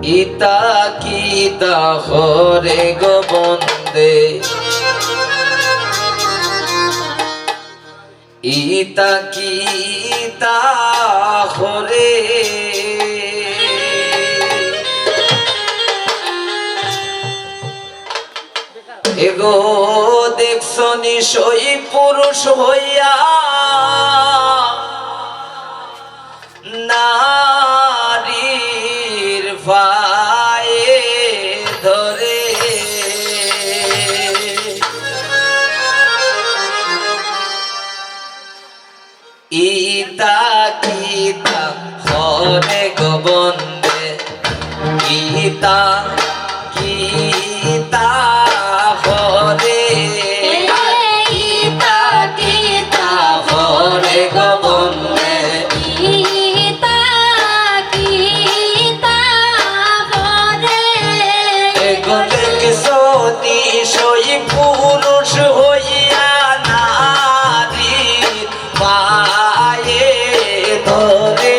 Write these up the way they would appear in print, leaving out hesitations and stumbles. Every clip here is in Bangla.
ইতা কিতা হরে গোবন্দে ইতা কিতা হরে এগো দেখছো নিশই পুরুষ হইয়া নারীর পায়ে ধরে ইতা কিতা হরে গোবন্দে ইতা কিতা হরে ইতা কিতা হরে গোবন্দে ইতা কিতা হরে এগো দেখছো নিশই পুরুষ হইয়া নারীর পায়ে ধরে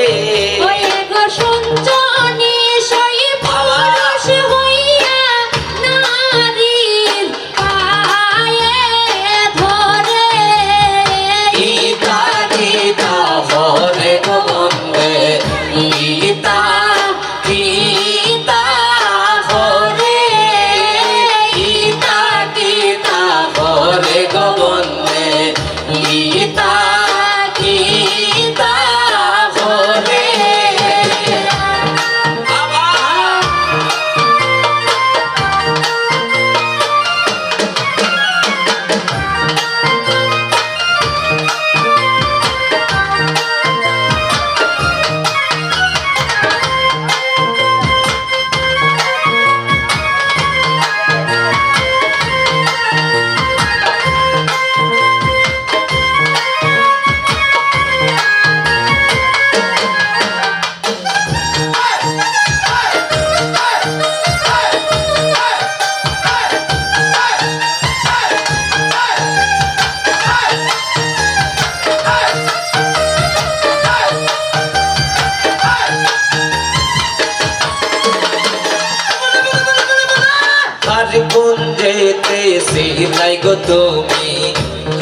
কোন যেতে সিলাই গো তুমি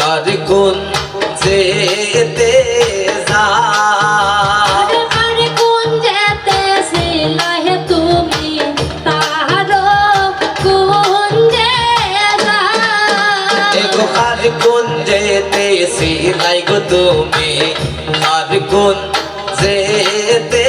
আর কোন যেতে কোন যেতে সিলাই তুমি তার কোন আর কোন যেতে সিলাই গো তুমি আর কোন যেতে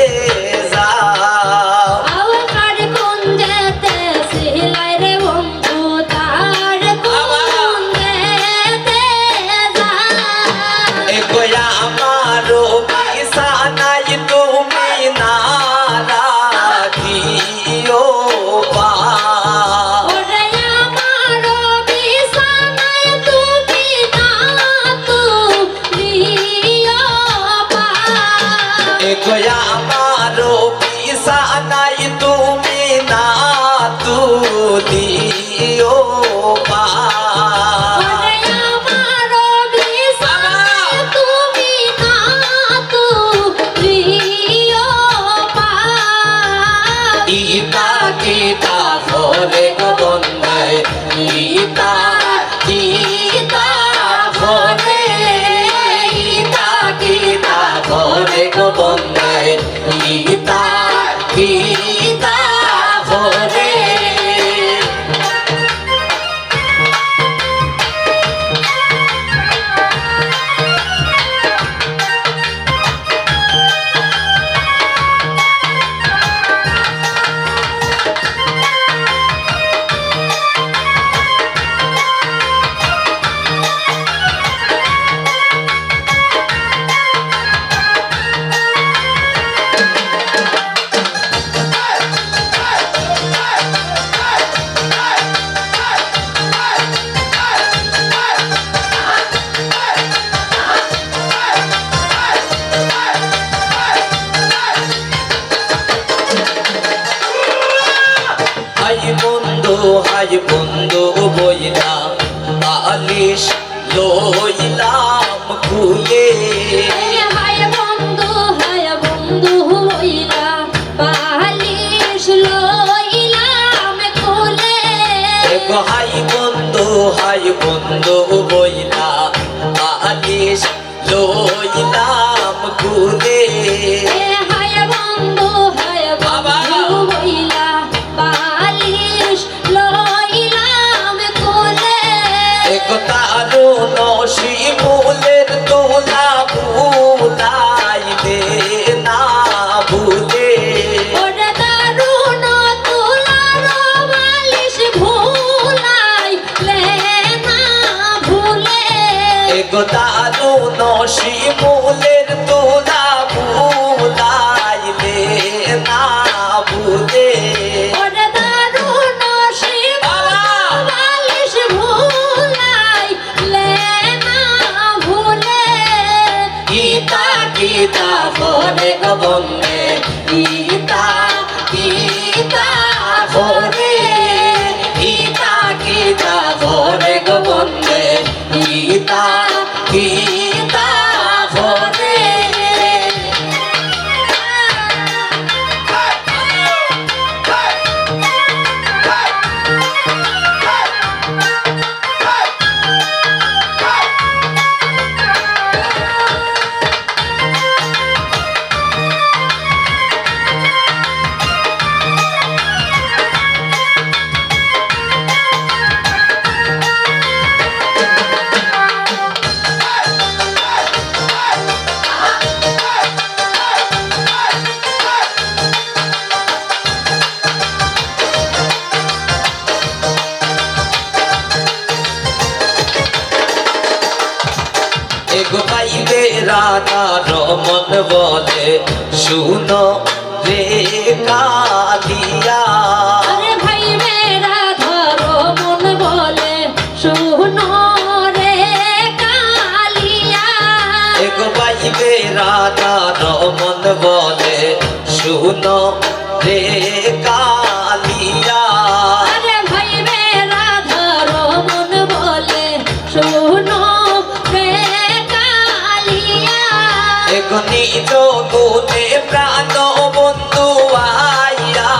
আমারো পিসা নাই তুমি না তু দিও পা আমারো পিসা নাই তুমি না তু দিও পা ইতা কিতা হরে গোবন্দে ইতা কিতা হরে ইতা কিতা হরে গোবন্দে গীতা গীতা হরে হাই বন্ধু বইলা বালিশ লইলাম খুলে হাই বন্ধু বইলা বালিশ বন্ধু বইলা বালিশ লইলাম কুলে হায় বন্ধু বইলা বালিশ লইলাম কোলে দারুণ শিমুলের তোলা ভুলাইলে না ভুলে ওরে দারুণ তোলার বালিশ ভুলাইলে না ভুলে দারুণ শিমুলের তোলা ভুলাইলে না ভুলে ওরে দারুণ বালিশ ভুলাইলে না ভুলে গীতা গীতা ভরে গবনে গীতা গীতা ভরে গীতা গীতা ভরে গবনে গীতা গীতা ভরে গাইবে রাধা রমন বলে শুনো রে কালিয়া আরে ভাই মেরা ধরো মন বলে শুনো রে কালিয়া গাইবে রাধা রমন বলে শুনো রে কালিয়া আরে ভাই মেরা ধরো মন বলে শুনো রে কালিয়া নিজ গুণে প্রাণ বন্ধু আইয়া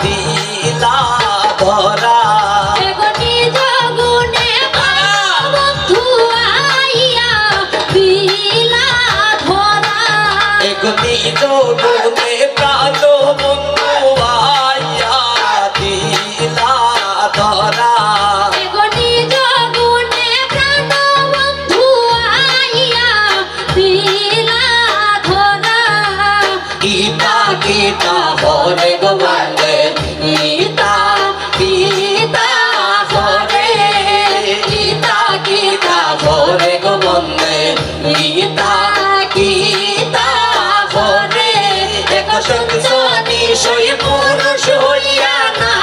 দিলা ধরা এগোটি জগুনে বন্ধু আইয়া দিলা ধরা নিজ গুণে প্রাণ বন্ধু আইয়া দিলা ধরা এগোটি জগুনে প্রাণ বন্ধু আইয়া দিলা ধরা গীতা গীতা হরে গোবন্দে গীতা গীতা হরে গীতা গীতা হরে গোবন্দে গীতা গীতা হরে এক সঞ্জনী সই পুরুষ হইয়া না